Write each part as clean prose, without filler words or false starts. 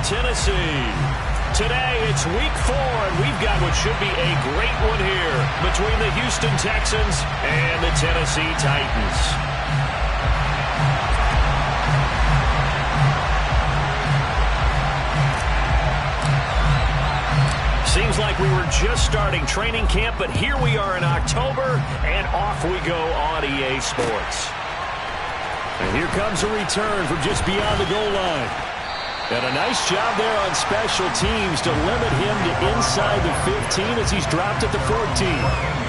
Tennessee. Today, it's week 4, and we've got what should be a great one here between the Houston Texans and the Tennessee Titans. Seems like we were just starting training camp, but here we are in October, and off we go on EA Sports. And here comes a return from just beyond the goal line. And a nice job there on special teams to limit him to inside the 15 as he's dropped at the 14.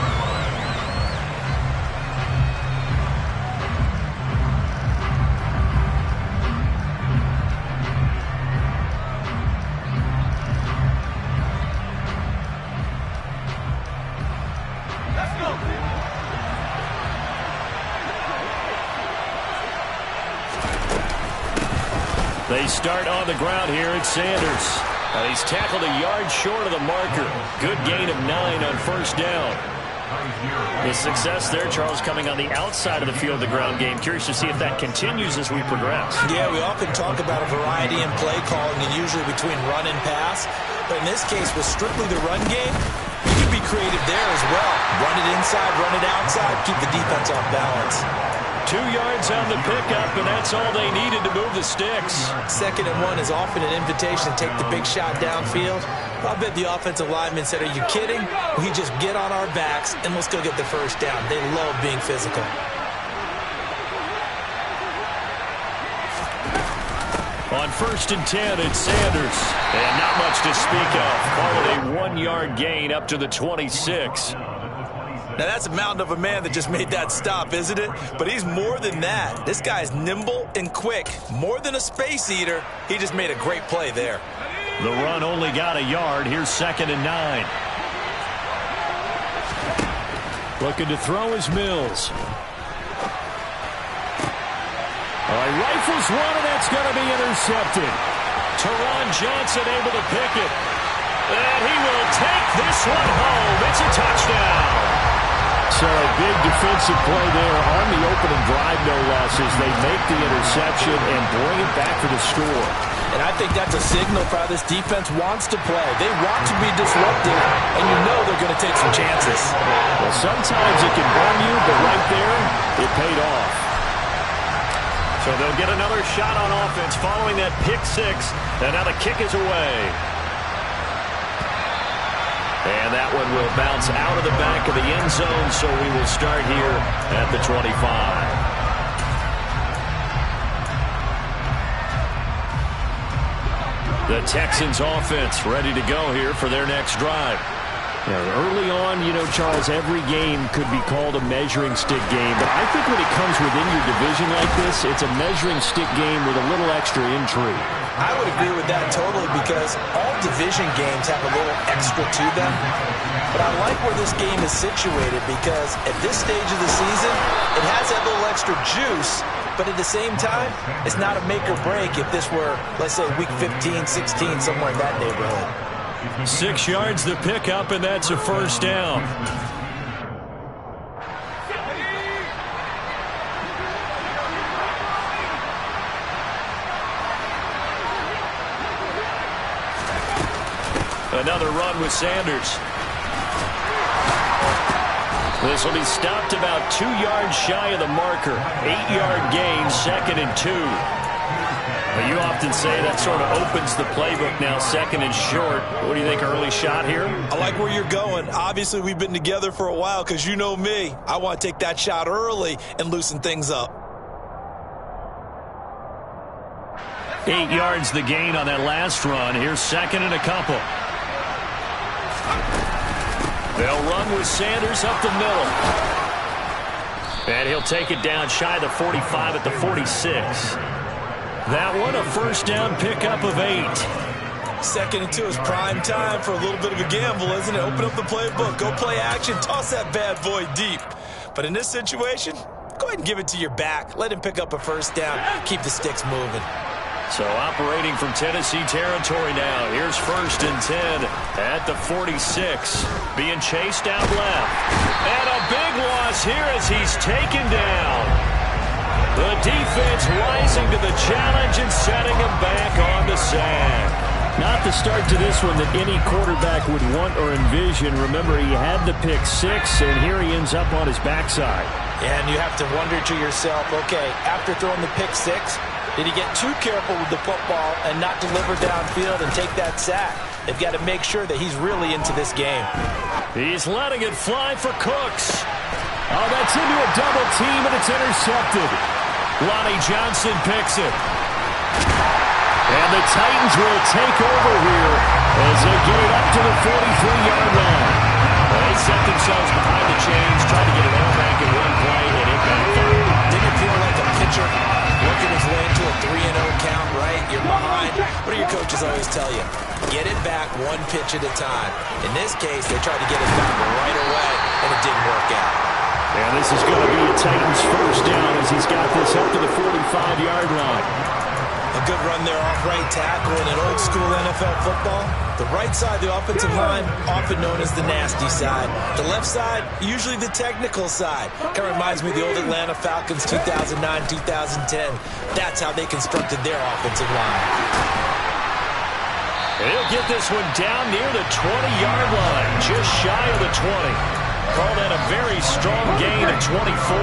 They start on the ground here. It's Sanders. He's tackled a yard short of the marker. Good gain of 9 on first down. The success there, Charles, coming on the outside of the field of the ground game. Curious to see if that continues as we progress. Yeah, we often talk about a variety in play calling and usually between run and pass. But in this case, with strictly the run game, you can be creative there as well. Run it inside, run it outside, keep the defense off balance. 2 yards on the pickup, and that's all they needed to move the sticks. 2nd and 1 is often an invitation to take the big shot downfield. I bet the offensive lineman said, "Are you kidding? We just get on our backs and let's go get the first down." They love being physical. On 1st and 10, it's Sanders. And not much to speak of. Call it a 1-yard gain up to the 26. Now, that's a mountain of a man that just made that stop, isn't it? But he's more than that. This guy's nimble and quick. More than a space eater, he just made a great play there. The run only got a yard. Here's 2nd and 9. Looking to throw is Mills. All right, rifles one, and that's going to be intercepted. Teron Johnson able to pick it. And he will take this one home. It's a touchdown. So a big defensive play there on the opening drive, no less, as they make the interception and bring it back for the score. And I think that's a signal for how this defense wants to play. They want to be disruptive, and you know they're going to take some chances. Well, sometimes it can burn you, but right there, it paid off. So they'll get another shot on offense following that pick 6, and now the kick is away. And that one will bounce out of the back of the end zone, so we will start here at the 25. The Texans offense ready to go here for their next drive. Early on, Charles, every game could be called a measuring stick game, but I think when it comes within your division like this, it's a measuring stick game with a little extra intrigue. I would agree with that totally because all division games have a little extra to them. But I like where this game is situated because at this stage of the season, it has that little extra juice, but at the same time, it's not a make or break if this were, let's say, week 15, 16, somewhere in that neighborhood. 6 yards the pickup, and that's a first down. Another run with Sanders. This will be stopped about 2 yards shy of the marker. 8-yard gain, 2nd and 2. Well, you often say that sort of opens the playbook now, 2nd and short. What do you think, early shot here? I like where you're going. Obviously, we've been together for a while because you know me. I want to take that shot early and loosen things up. 8 yards the gain on that last run. Here's 2nd and a couple. They'll run with Sanders up the middle. And he'll take it down shy of the 45 at the 46. That one a first down pickup of 8. 2nd and 2 is prime time for a little bit of a gamble, isn't it? Open up the playbook, go play action, toss that bad boy deep. But in this situation, go ahead and give it to your back. Let him pick up a first down. Keep the sticks moving. So operating from Tennessee territory now. Here's 1st and 10 at the 46. Being chased out left. And a big loss here as he's taken down. The defense rising to the challenge and setting him back on the sack. not the start to this one that any quarterback would want or envision. Remember, he had the pick six, and here he ends up on his backside. And you have to wonder to yourself, okay, after throwing the pick six, did he get too careful with the football and not deliver downfield and take that sack? They've got to make sure that he's really into this game. He's letting it fly for Cooks. Oh, that's into a double team, and it's intercepted. Lonnie Johnson picks it. And the Titans will take over here as they get it up to the 43-yard line. They set themselves behind the chains, tried to get an airback in one play, and it backfired. Didn't it feel like a pitcher working his way into a 3-0 count, right? You're behind. What do your coaches always tell you? Get it back one pitch at a time. In this case, they tried to get it back right away, and it didn't work out. And this is going to be a Titans first down as he's got this up to the 45-yard line. A good run there off right tackle in an old-school NFL football. The right side, the offensive line, often known as the nasty side. The left side, usually the technical side. Kind of reminds me of the old Atlanta Falcons 2009-2010. That's how they constructed their offensive line. He'll get this one down near the 20-yard line, just shy of the 20. Call that a very strong gain of 24.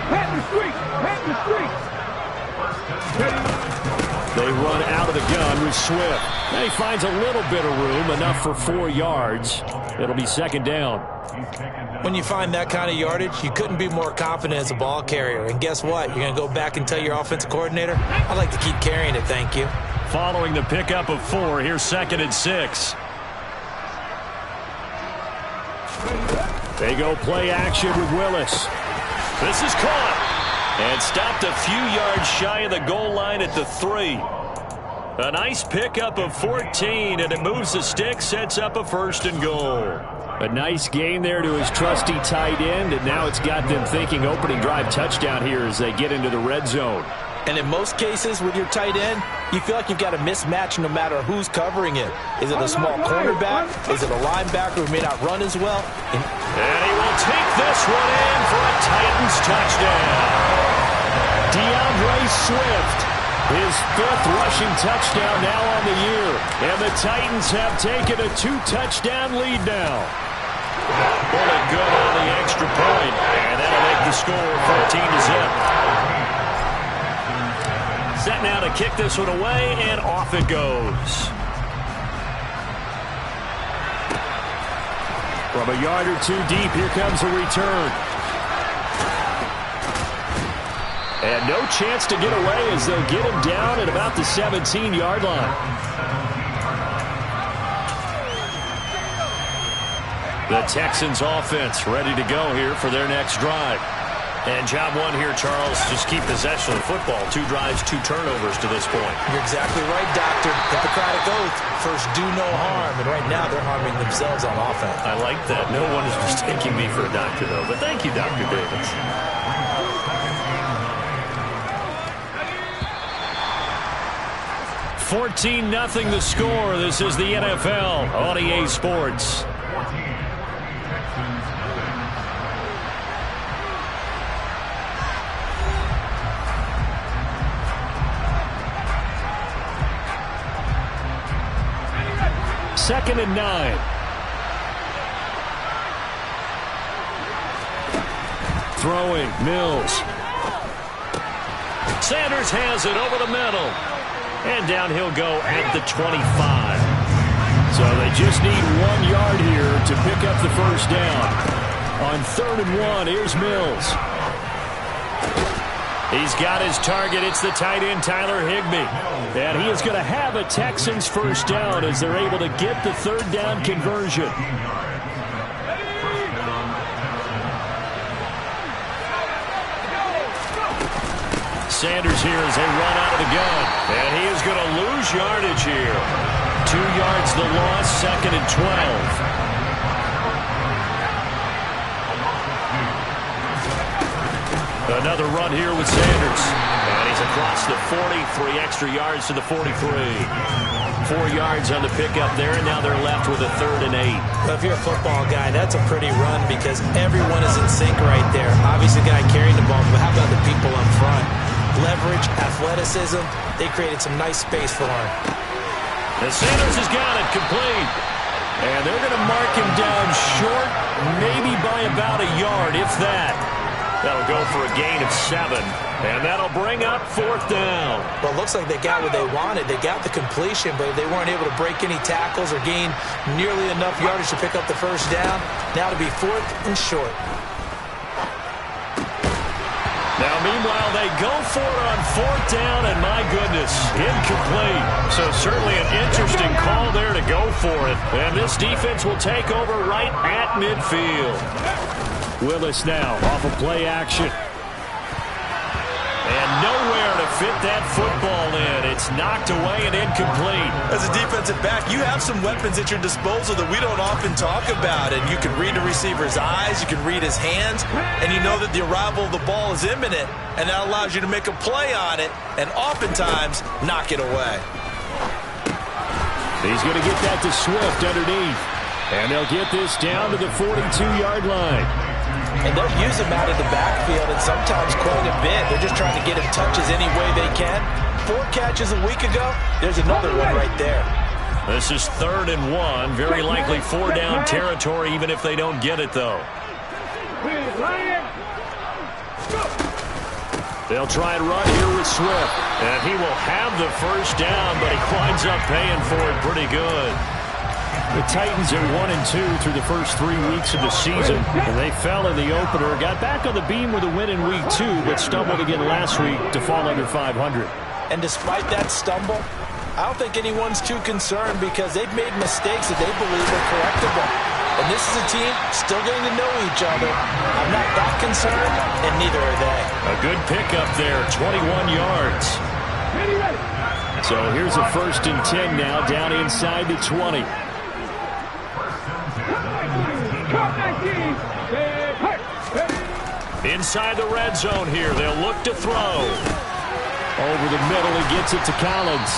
Pat the streets! Pat the streets! They run out of the gun with Swift. Now he finds a little bit of room, enough for 4 yards. It'll be second down. When you find that kind of yardage, you couldn't be more confident as a ball carrier. And guess what? You're going to go back and tell your offensive coordinator, I'd like to keep carrying it, thank you. Following the pickup of 4, here's 2nd and 6. They go play action with Willis. This is caught. And stopped a few yards shy of the goal line at the 3. A nice pickup of 14, and it moves the stick, sets up a 1st and goal. A nice gain there to his trusty tight end, and now it's got them thinking opening drive touchdown here as they get into the red zone. And in most cases with your tight end, you feel like you've got a mismatch no matter who's covering it. Is it a small cornerback? Is it a linebacker who may not run as well? And he will take this one in for a Titans touchdown. DeAndre Swift, his 5th rushing touchdown now on the year. And the Titans have taken a 2-touchdown lead now. Bullet good on the extra point, and that'll make the score 14-0. Set now to kick this one away, and off it goes. From a yard or 2 deep, here comes a return. And no chance to get away as they'll get him down at about the 17-yard line. The Texans offense ready to go here for their next drive. And job one here, Charles, just keep possession of the football. 2 drives, 2 turnovers to this point. You're exactly right, Doctor. Hippocratic oath. First, do no harm. And right now, they're harming themselves on offense. I like that. No one is mistaking me for a doctor, though. But thank you, Dr. Davis. 14-0 the score. This is the NFL on EA Sports. Second and 9. Throwing, Mills. Sanders has it over the middle. And down he'll go at the 25. So they just need 1 yard here to pick up the first down. On 3rd and 1, here's Mills. He's got his target. It's the tight end, Tyler Higbee. And he is going to have a Texans first down as they're able to get the 3rd down conversion. Sanders here as they run out of the gun. And he is going to lose yardage here. 2 yards the loss, 2nd and 12. Another run here with Sanders. And he's across the 40, 3 extra yards to the 43. 4 yards on the pickup there, and now they're left with a 3rd and 8. Well, if you're a football guy, that's a pretty run because everyone is in sync right there. Obviously, the guy carrying the ball, but how about the people up front? leverage, athleticism. They created some nice space for him. And Sanders has got it complete. And they're going to mark him down short, maybe by about a yard, if that. That'll go for a gain of 7. And that'll bring up 4th down. Well, it looks like they got what they wanted. They got the completion, but they weren't able to break any tackles or gain nearly enough yardage to pick up the first down. Now to be 4th and short. Now, meanwhile, they go for it on 4th down, and my goodness, incomplete. So certainly an interesting call there to go for it. And this defense will take over right at midfield. Willis now off of play action. And nowhere to fit that football in. It's knocked away and incomplete. As a defensive back, you have some weapons at your disposal that we don't often talk about. And you can read the receiver's eyes, you can read his hands, and you know that the arrival of the ball is imminent. And that allows you to make a play on it and oftentimes knock it away. He's going to get that to Swift underneath. And they'll get this down to the 42-yard line. And they'll use him out of the backfield, and sometimes quite a bit. They're just trying to get him touches any way they can. 4 catches a week ago. There's another one right there. This is 3rd and 1. Very likely 4-down territory, even if they don't get it, though. They'll try and run here with Swift. And he will have the first down, but he winds up paying for it pretty good. The Titans are 1-2 through the first 3 weeks of the season. And they fell in the opener, got back on the beam with a win in week 2, but stumbled again last week to fall under 500. And despite that stumble, I don't think anyone's too concerned because they've made mistakes that they believe are correctable. And this is a team still getting to know each other. I'm not that concerned, and neither are they. A good pickup there, 21 yards. So here's a 1st and 10 now, down inside the 20. Inside the red zone here. They'll look to throw. Over the middle, he gets it to Collins.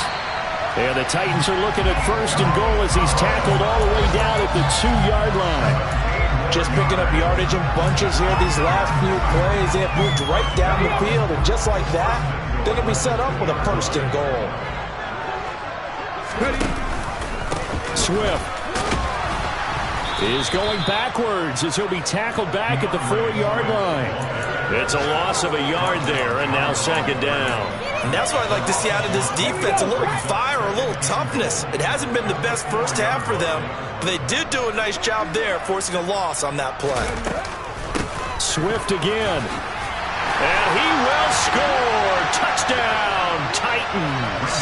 And the Titans are looking at 1st and goal as he's tackled all the way down at the 2-yard line. Just picking up yardage in bunches here these last few plays. They have moved right down the field, and just like that, they can be set up with a 1st and goal. Swift is going backwards as he'll be tackled back at the 4-yard line. It's a loss of a yard there, and now 2nd down. And that's what I'd like to see out of this defense, a little fire, a little toughness. It hasn't been the best first half for them, but they did do a nice job there, forcing a loss on that play. Swift again. And he will score. Touchdown, Titans.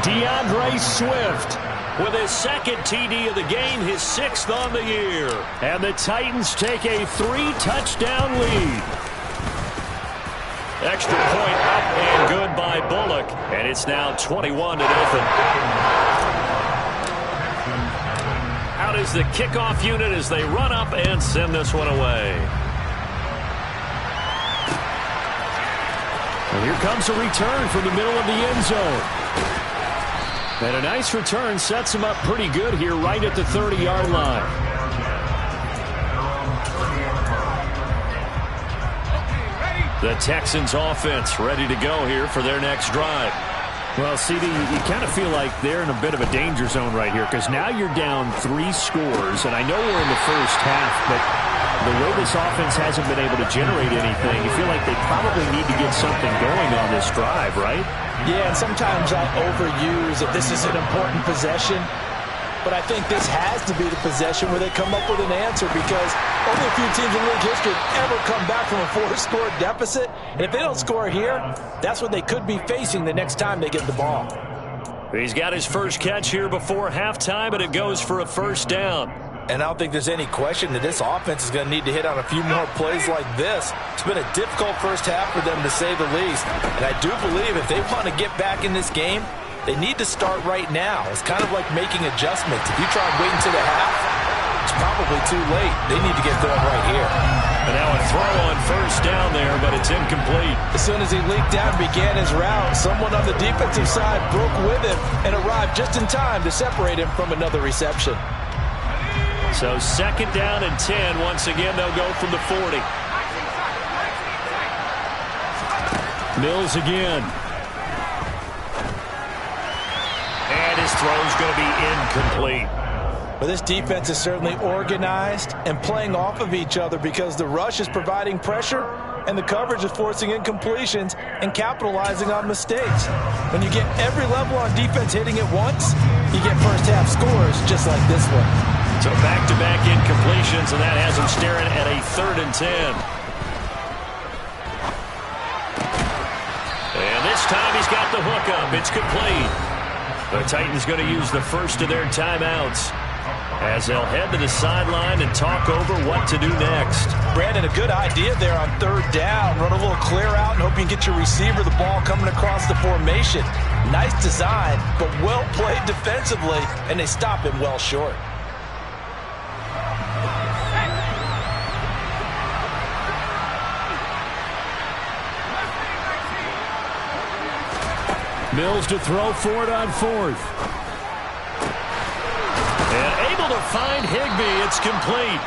DeAndre Swift with his 2nd TD of the game, his 6th on the year. And the Titans take a 3-touchdown lead. Extra point up and good by Bullock. And it's now 21-0. Out is the kickoff unit as they run up and send this one away. And here comes a return from the middle of the end zone. And a nice return sets him up pretty good here right at the 30-yard line. The Texans offense ready to go here for their next drive. Well, CD, you kind of feel like they're in a bit of a danger zone right here because now you're down 3 scores, and I know we're in the first half, but the way this offense hasn't been able to generate anything, you feel like they probably need to get something going on this drive, right? Yeah, and sometimes I overuse that this is an important possession, but I think this has to be the possession where they come up with an answer because only a few teams in league history have ever come back from a 4-score deficit. And if they don't score here, that's what they could be facing the next time they get the ball. He's got his first catch here before halftime, and it goes for a 1st down. And I don't think there's any question that this offense is going to need to hit on a few more plays like this. It's been a difficult first half for them, to say the least. And I do believe if they want to get back in this game, they need to start right now. It's kind of like making adjustments. If you try and wait until the half, it's probably too late. They need to get going right here. And now a throw on 1st down there, but it's incomplete. As soon as he leaked down and began his route, someone on the defensive side broke with him and arrived just in time to separate him from another reception. So 2nd down and 10. Once again, they'll go from the 40. Mills again. And his throw's going to be incomplete. But this defense is certainly organized and playing off of each other because the rush is providing pressure and the coverage is forcing incompletions and capitalizing on mistakes. When you get every level on defense hitting it once, you get first-half scores just like this one. So back-to-back incompletions, and that has him staring at a 3rd and 10. And this time he's got the hook up. It's complete. The Titans going to use the first of their timeouts as they'll head to the sideline and talk over what to do next. Brandon, a good idea there on 3rd down. Run a little clear out and hope you can get your receiver the ball coming across the formation. Nice design, but well played defensively, and they stop him well short. Mills to throw for it on 4th. And able to find Higbee. It's complete.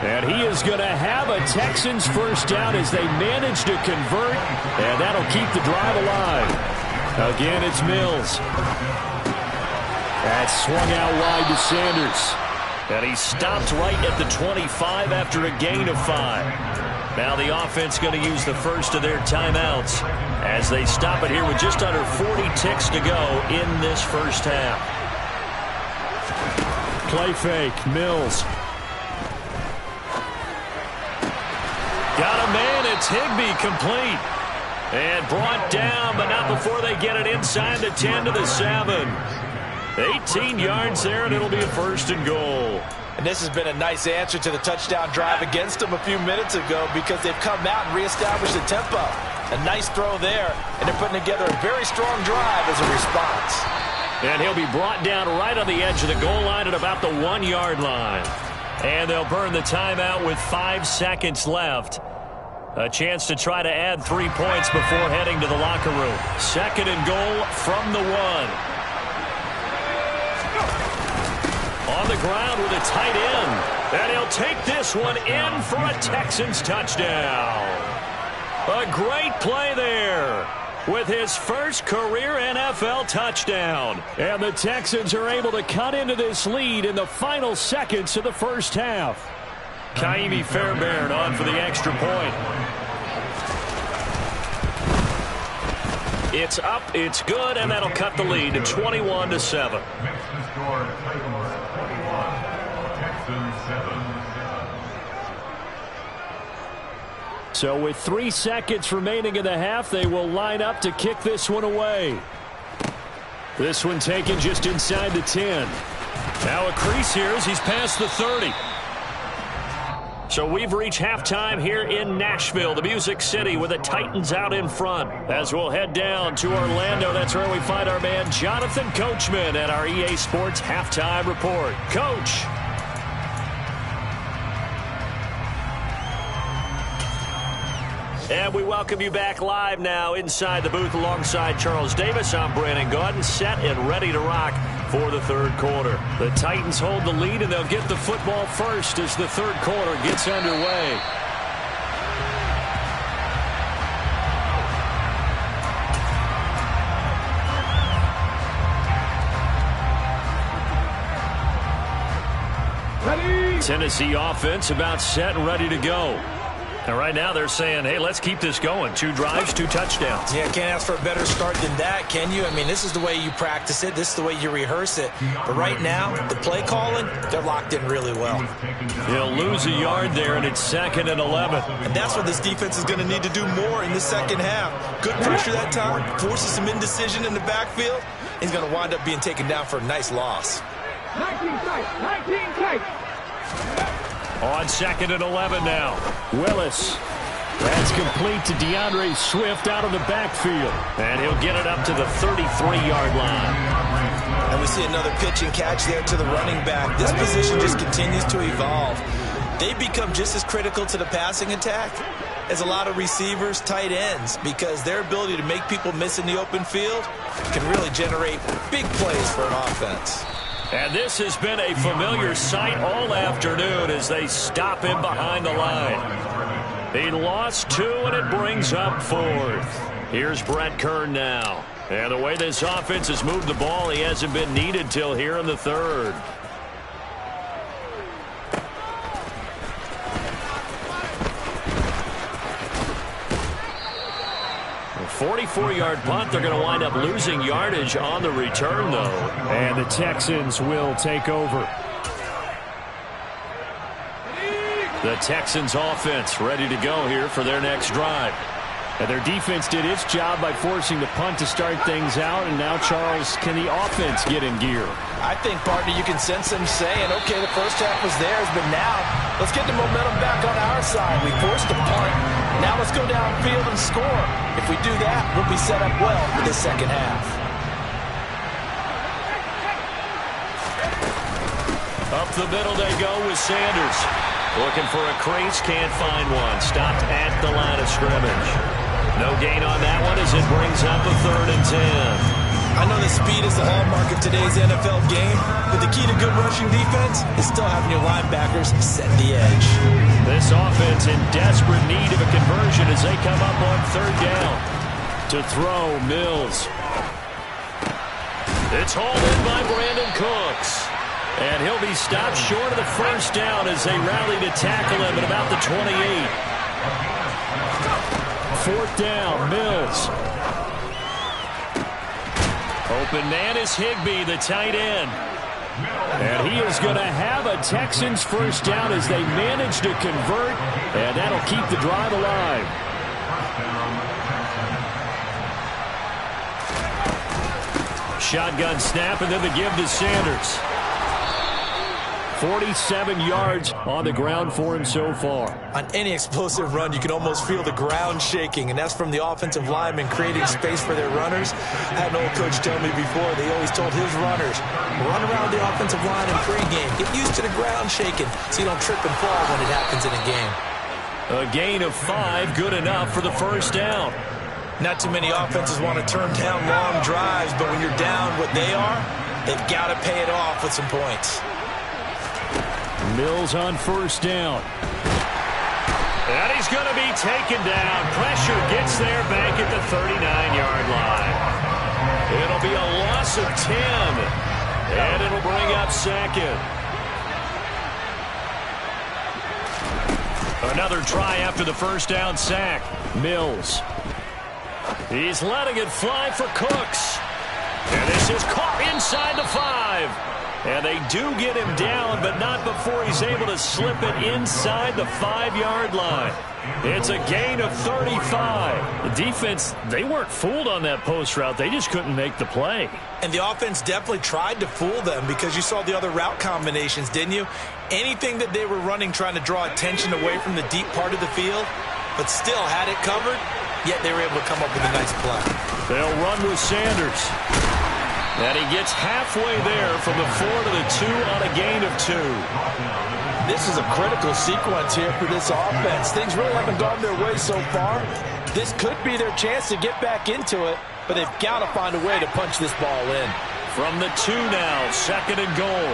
And he is going to have a Texans first down as they manage to convert. And that'll keep the drive alive. Again, it's Mills. That's swung out wide to Sanders. And he stopped right at the 25 after a gain of 5. Now the offense going to use the first of their timeouts as they stop it here with just under 40 ticks to go in this first half. Play fake, Mills. Got a man, it's Higbee, complete. And brought down, but not before they get it inside the 10 to the 7. 18 yards there, and it'll be a 1st and goal. And this has been a nice answer to the touchdown drive against them a few minutes ago because they've come out and reestablished the tempo. A nice throw there, and they're putting together a very strong drive as a response. And he'll be brought down right on the edge of the goal line at about the 1-yard line. And they'll burn the timeout with 5 seconds left. A chance to try to add 3 points before heading to the locker room. 2nd and goal from the 1. On the ground with a tight end. And he'll take this one in for a Texans touchdown. A great play there with his first career NFL touchdown. And the Texans are able to cut into this lead in the final seconds of the first half. Kaimi Fairbairn on for the extra point. It's up, it's good, and that'll cut the lead to 21-7. So with 3 seconds remaining in the half, they will line up to kick this one away. This one taken just inside the 10. Now a crease here as he's past the 30. So we've reached halftime here in Nashville, the Music City, with the Titans out in front. As we'll head down to Orlando, that's where we find our man Jonathan Coachman at our EA Sports Halftime Report. Coach. And we welcome you back live now inside the booth alongside Charles Davis. I'm Brandon Gaudin, set and ready to rock for the 3rd quarter. The Titans hold the lead, and they'll get the football first as the 3rd quarter gets underway. Ready? Tennessee offense about set and ready to go. And right now they're saying, hey, let's keep this going. 2 drives, 2 touchdowns. Yeah, can't ask for a better start than that, can you? I mean, this is the way you practice it. This is the way you rehearse it. But right now, the play calling, they're locked in really well. He'll lose a yard there, and it's 2nd and 11. And that's what this defense is going to need to do more in the second half. Good pressure that time, forces some indecision in the backfield. He's going to wind up being taken down for a nice loss. 19 tight, 19 tight. On 2nd and 11 now. Willis. That's complete to DeAndre Swift out of the backfield. And he'll get it up to the 33-yard line. And we see another pitch and catch there to the running back. This position just continues to evolve. They become just as critical to the passing attack as a lot of receivers, tight ends, because their ability to make people miss in the open field can really generate big plays for an offense. And this has been a familiar sight all afternoon as they stop him behind the line. He lost 2, and it brings up 4th. Here's Brett Kern now. And the way this offense has moved the ball, he hasn't been needed till here in the third. 44-yard punt. They're going to wind up losing yardage on the return, though. And the Texans will take over. The Texans offense ready to go here for their next drive. And their defense did its job by forcing the punt to start things out. And now, Charles, can the offense get in gear? I think, partner, you can sense them saying, okay, the first half was theirs, but now let's get the momentum back on our side. We forced a punt. Now let's go downfield and score. If we do that, we'll be set up well for the second half. Up the middle they go with Sanders. Looking for a crease, can't find one. Stopped at the line of scrimmage. No gain on that one as it brings up a 3rd and 10. I know that speed is the hallmark of today's NFL game, but the key to good rushing defense is still having your linebackers set the edge. This offense in desperate need of a conversion as they come up on 3rd down. To throw, Mills. It's hauled in by Brandon Cooks. And he'll be stopped short of the first down as they rally to tackle him at about the 28. 4th down, Mills. Open man is Higbee, the tight end. And he is going to have a Texans first down as they manage to convert. And that'll keep the drive alive. Shotgun snap and then the give to Sanders. 47 yards on the ground for him so far. On any explosive run, you can almost feel the ground shaking, and that's from the offensive linemen creating space for their runners. I had an old coach tell me before, they always told his runners, run around the offensive line in pregame. Get used to the ground shaking so you don't trip and fall when it happens in a game. A gain of 5, good enough for the first down. Not too many offenses want to turn down long drives, but when you're down what they are, they've got to pay it off with some points. Mills on first down. And he's going to be taken down. Pressure gets there back at the 39-yard line. It'll be a loss of 10. And it'll bring up 2nd. Another try after the first down sack. Mills. He's letting it fly for Cooks. And this is caught inside the 5. And they do get him down, but not before he's able to slip it inside the 5-yard line. It's a gain of 35. The defense, they weren't fooled on that post route. They just couldn't make the play. And the offense definitely tried to fool them because you saw the other route combinations, didn't you? Anything that they were running trying to draw attention away from the deep part of the field, but still had it covered, yet they were able to come up with a nice play. They'll run with Sanders. And he gets halfway there from the 4 to the 2 on a gain of 2. This is a critical sequence here for this offense. Things really haven't gone their way so far. This could be their chance to get back into it, but they've got to find a way to punch this ball in. From the 2 now, 2nd and goal.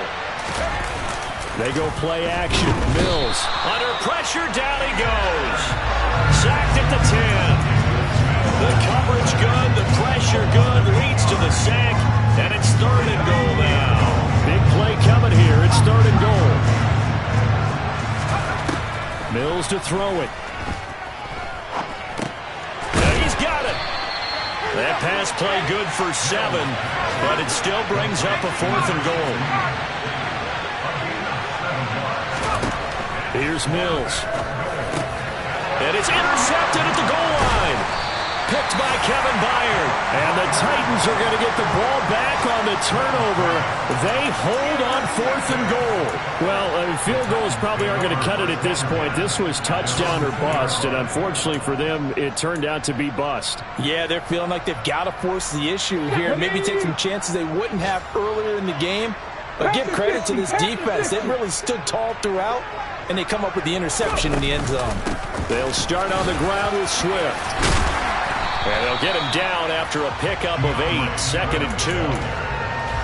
They go play action. Mills. Under pressure, down he goes. Sacked at the 10. The coverage good, the pressure good, leads to the sack, and it's 3rd and goal now. Big play coming here. It's 3rd and goal. Mills to throw it. And he's got it. That pass play good for 7, but it still brings up a 4th and goal. Here's Mills. And it's intercepted at the goal line. Picked by Kevin Byard. And the Titans are going to get the ball back on the turnover. They hold on 4th and goal. Well, field goals probably aren't going to cut it at this point. This was touchdown or bust, and unfortunately for them, it turned out to be bust. Yeah, they're feeling like they've got to force the issue here. Maybe take some chances they wouldn't have earlier in the game. But give credit to this defense. They really stood tall throughout, and they come up with the interception in the end zone. They'll start on the ground with Swift. And they'll get him down after a pickup of 8, 2nd and 2.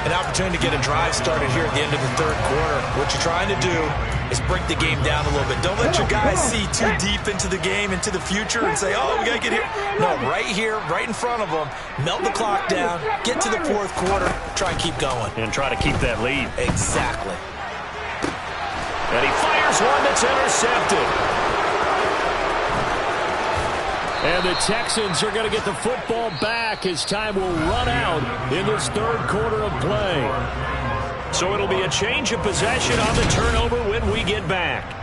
An opportunity to get a drive started here at the end of the third quarter. What you're trying to do is break the game down a little bit. Don't let your guys see too deep into the game, into the future, and say, oh, we got to get here. No, right here, right in front of them, melt the clock down, get to the fourth quarter, try and keep going. And try to keep that lead. Exactly. And he fires one that's intercepted. And the Texans are going to get the football back as time will run out in this third quarter of play. So it'll be a change of possession on the turnover when we get back.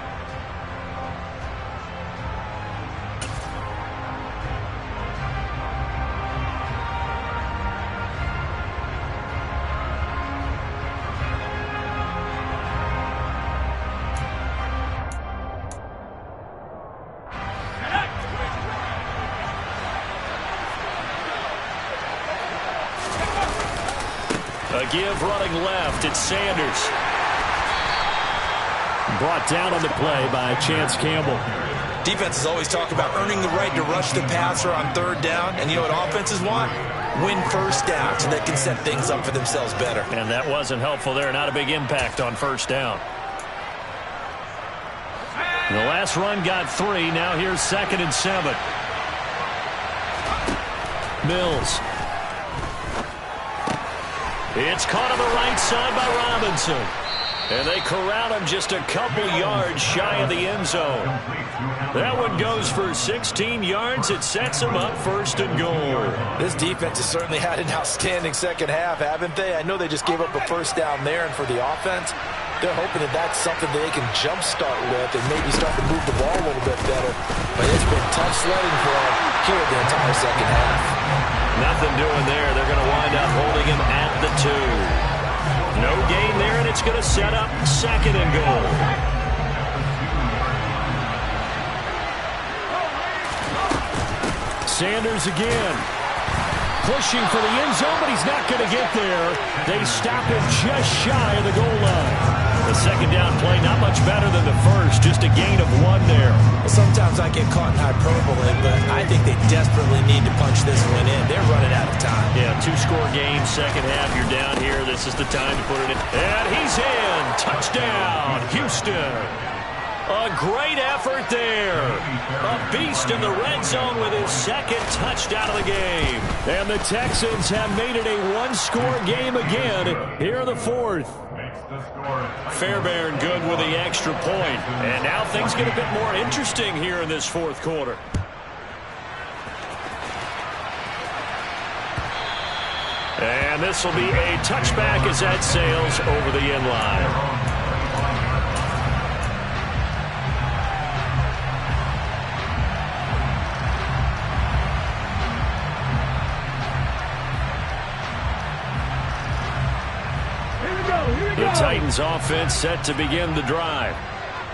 A give running left. It's Sanders. Brought down on the play by Chance Campbell. Defenses always talk about earning the right to rush the passer on third down. And you know what offenses want? Win first down so they can set things up for themselves better. And that wasn't helpful there. Not a big impact on first down. The last run got 3. Now here's 2nd and 7. Mills. It's caught on the right side by Robinson. And they corral him just a couple yards shy of the end zone. That one goes for 16 yards. It sets him up 1st and goal. This defense has certainly had an outstanding second half, haven't they? I know they just gave up a first down there, and for the offense, they're hoping that that's something that they can jumpstart with and maybe start to move the ball a little bit better. But it's been tough sledding for them here the entire second half. Nothing doing there. They're going to wind up holding him at the 2. No gain there, and it's going to set up 2nd and goal. Sanders again. Pushing for the end zone, but he's not going to get there. They stop him just shy of the goal line. The second down play, not much better than the first. Just a gain of 1 there. Well, sometimes I get caught in hyperbole, but I think they desperately need to punch this one in. They're running out of time. Yeah, 2-score game, second half. You're down here. This is the time to put it in. And he's in. Touchdown, Houston. A great effort there. A beast in the red zone with his 2nd touchdown of the game. And the Texans have made it a 1-score game again here in the 4th. Fairbairn good with the extra point. And now things get a bit more interesting here in this 4th quarter. And this will be a touchback as that sails over the end line. The Titans offense set to begin the drive.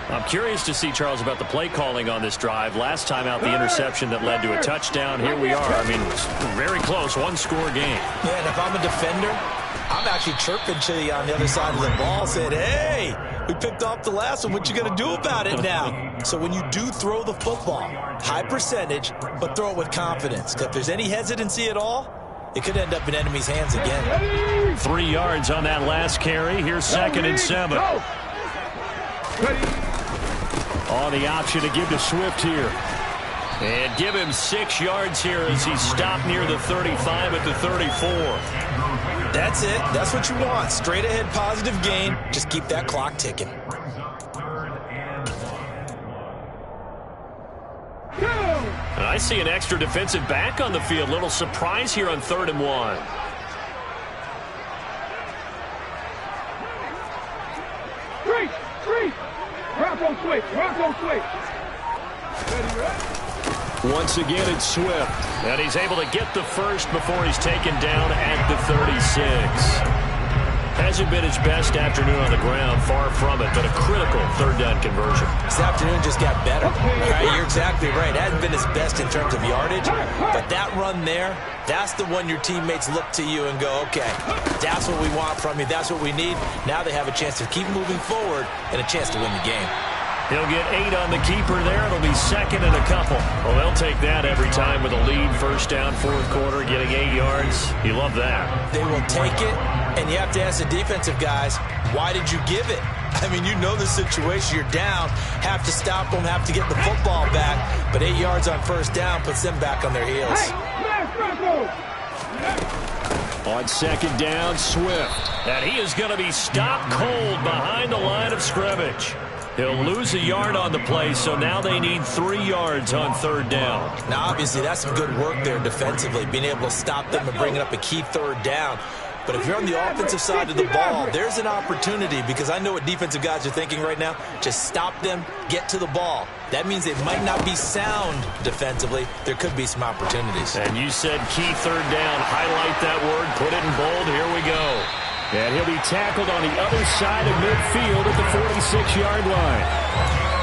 I'm curious to see, Charles, about the play calling on this drive. Last time out, the interception that led to a touchdown. Here we are. I mean, very close, 1-score game. Yeah, and if I'm a defender, I'm actually chirping to you on the other side of the ball, saying, hey, we picked off the last one. What you going to do about it now? So when you do throw the football, high percentage, but throw it with confidence. If there's any hesitancy at all, it could end up in enemy's hands again. 3 yards on that last carry. Here's 2nd and 7. On the option to give to Swift here. And give him 6 yards here as he's stopped near the 35 at the 34. That's it. That's what you want. Straight ahead positive gain. Just keep that clock ticking. And I see an extra defensive back on the field. Little surprise here on 3rd and 1. Three. Rock on switch. Once again, it's Swift. And he's able to get the first before he's taken down at the 36. Hasn't been his best afternoon on the ground, far from it, but a critical 3rd down conversion. This afternoon just got better. Right, you're exactly right. Hasn't been his best in terms of yardage, but that run there, that's the one your teammates look to you and go, okay, that's what we want from you. That's what we need. Now they have a chance to keep moving forward and a chance to win the game. He'll get 8 on the keeper there. It'll be second and a couple. Well, they'll take that every time with a lead. First down, fourth quarter, getting 8 yards. You love that. They will take it, and you have to ask the defensive guys, why did you give it? I mean, you know the situation. You're down, have to stop them, have to get the football back. But 8 yards on first down puts them back on their heels. On second down, Swift. And he is going to be stopped cold behind the line of scrimmage. He'll lose a yard on the play, so now they need 3 yards on third down. Now, obviously, that's some good work there defensively, being able to stop them and bringing up a key third down. But if you're on the offensive side of the ball, there's an opportunity, because I know what defensive guys are thinking right now. Just stop them, get to the ball. That means it might not be sound defensively. There could be some opportunities. And you said key third down. Highlight that word, put it in bold. Here we go. And he'll be tackled on the other side of midfield at the 46-yard line.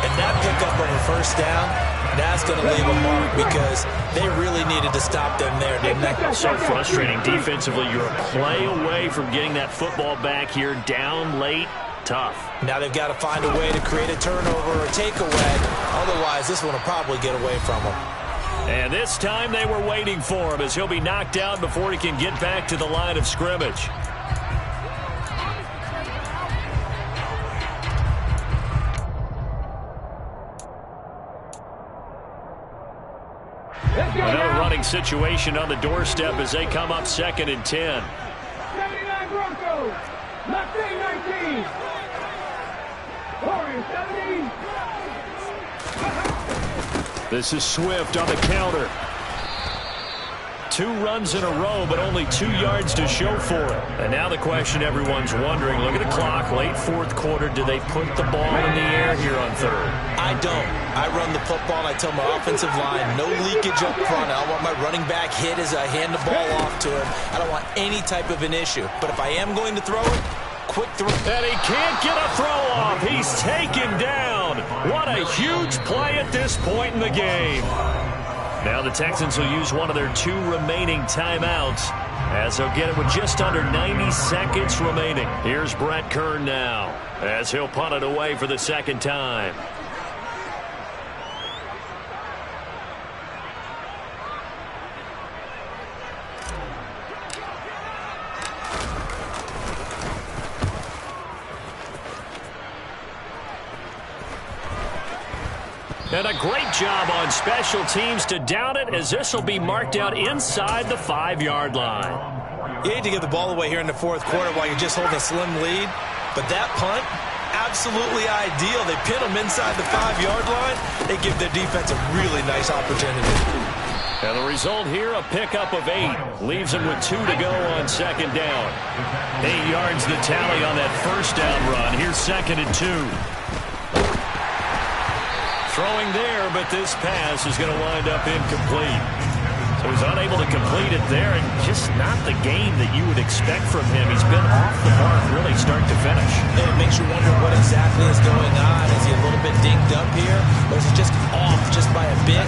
And that pickup on the first down, that's going to leave a mark, because they really needed to stop them there, didn't they? So frustrating. Defensively, you're a play away from getting that football back here. Down late, tough. Now they've got to find a way to create a turnover or a takeaway. Otherwise, this one will probably get away from them. And this time they were waiting for him, as he'll be knocked down before he can get back to the line of scrimmage. Another running situation on the doorstep as they come up second and 10. 79 Broncos. Left 19. Orange 17. This is Swift on the counter. 2 runs in a row, but only 2 yards to show for it. And now the question everyone's wondering, look at the clock, late fourth quarter, do they put the ball in the air here on third? I don't. I run the football, and I tell my offensive line, no leakage up front. I don't want my running back hit as I hand the ball off to him. I don't want any type of an issue. But if I am going to throw it, quick throw. And he can't get a throw off. He's taken down. What a huge play at this point in the game. Now the Texans will use one of their 2 remaining timeouts, as they'll get it with just under 90 seconds remaining. Here's Brett Kern now, as he'll punt it away for the second time. And a great job on special teams to down it, as this will be marked out inside the 5-yard line. You hate to give the ball away here in the fourth quarter while you're just holding a slim lead. But that punt, absolutely ideal. They pin them inside the 5-yard line. They give their defense a really nice opportunity. And the result here, a pickup of 8. Leaves them with 2 to go on second down. 8 yards the tally on that first down run. Here's second and 2. Throwing there, but this pass is going to wind up incomplete. So he's unable to complete it there, and just not the game that you would expect from him. He's been off the mark really start to finish. And it makes you wonder what exactly is going on. Is he a little bit dinged up here, or is he just off just by a bit?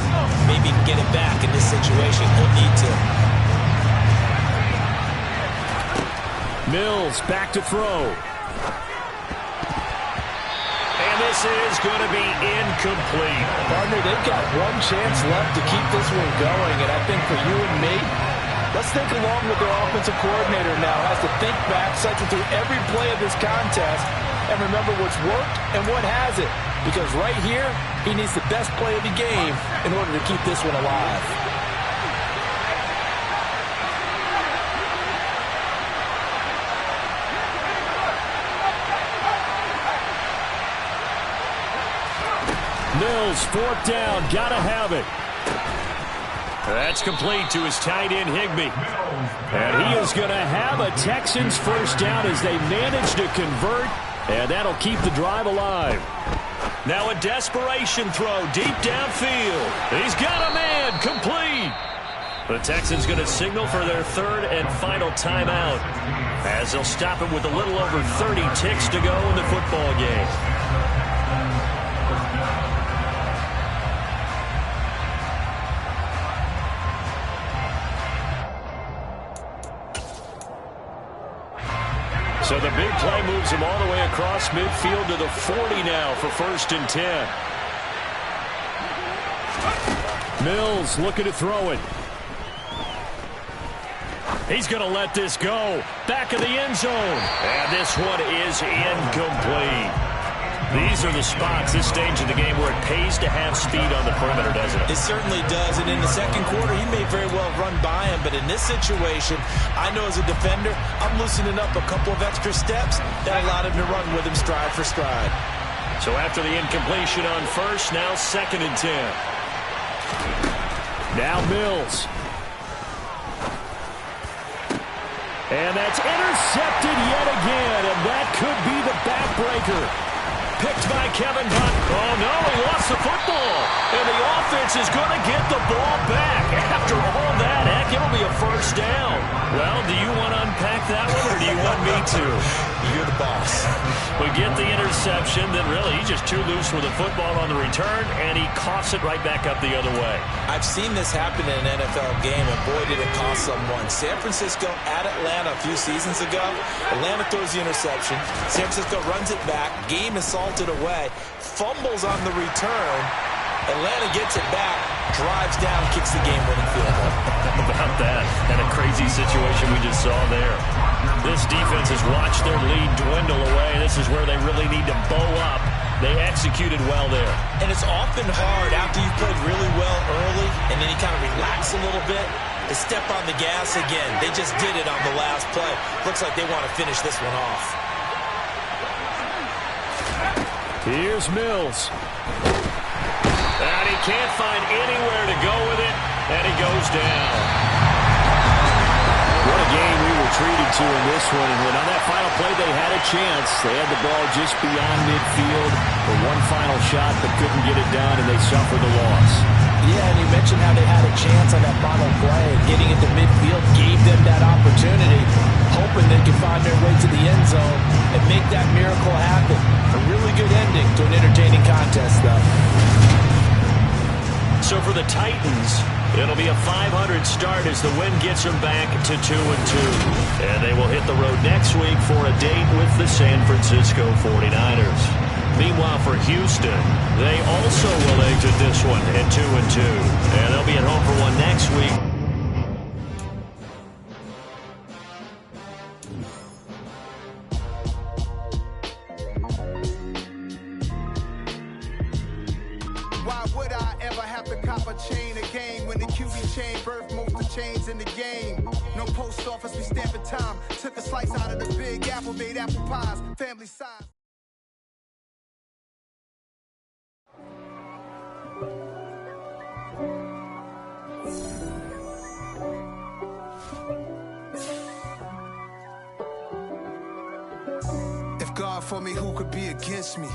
Maybe he can get it back in this situation. He'll need to. Mills back to throw. And this is going to be incomplete. Partner, they've got one chance left to keep this one going, and I think for you and me, let's think along with their offensive coordinator now. Has to think back, cycle through every play of this contest, and remember what's worked and what hasn't. Because right here, he needs the best play of the game in order to keep this one alive. Mills, fourth down, gotta have it. That's complete to his tight end, Higbee. And he is going to have a Texans first down as they manage to convert, and that'll keep the drive alive. Now a desperation throw deep downfield. He's got a man, complete. The Texans going to signal for their third and final timeout, as they'll stop it with a little over 30 ticks to go in the football game. So the big play moves him all the way across midfield to the 40 now for 1st and 10. Mills looking to throw it. He's going to let this go. Back of the end zone. And this one is incomplete. These are the spots, this stage of the game, where it pays to have speed on the perimeter, doesn't it? It certainly does, and in the second quarter, he may very well run by him, but in this situation, I know as a defender, I'm loosening up a couple of extra steps that allowed him to run with him stride for stride. So after the incompletion on 1st, now 2nd and 10. Now Mills. And that's intercepted yet again, and that could be the backbreaker. Picked by Kevin Hunt. Oh, no, he lost the football. And the offense is going to get the ball back. After all that, heck, it'll be a 1st down. Well, do you want to unpack that one, or do you want me to? You're the boss. We get the interception, then really he's just too loose with the football on the return, and he coughs it right back up the other way. I've seen this happen in an NFL game, and boy, did it cost someone. San Francisco at Atlanta a few seasons ago. Atlanta throws the interception. San Francisco runs it back. Game is salted away. Fumbles on the return. Atlanta gets it back, drives down, kicks the game-winning field goal. How about that? And a crazy situation we just saw there. This defense has watched their lead dwindle away. This is where they really need to bow up. They executed well there. And it's often hard after you've played really well early and then you kind of relax a little bit to step on the gas again. They just did it on the last play. Looks like they want to finish this one off. Here's Mills. And he can't find anywhere to go with it, and he goes down. What a game we were treated to in this one. And on that final play, they had a chance. They had the ball just beyond midfield for one final shot, but couldn't get it done, and they suffered the loss. Yeah, and you mentioned how they had a chance on that final play. Getting into midfield gave them that opportunity, hoping they could find their way to the end zone and make that miracle happen. A really good ending to an entertaining contest, though. So for the Titans, it'll be a 500 start as the win gets them back to 2-2. And they will hit the road next week for a date with the San Francisco 49ers. Meanwhile, for Houston, they also will exit this one at 2-2. And they'll be at home for one next week. Why would I ever have to cop a chain again when the QB chain birthed most of chains in the game? No post office, we stamping time. Took a slice out of the big apple, made apple pies, family size. If God for me, who could be against me?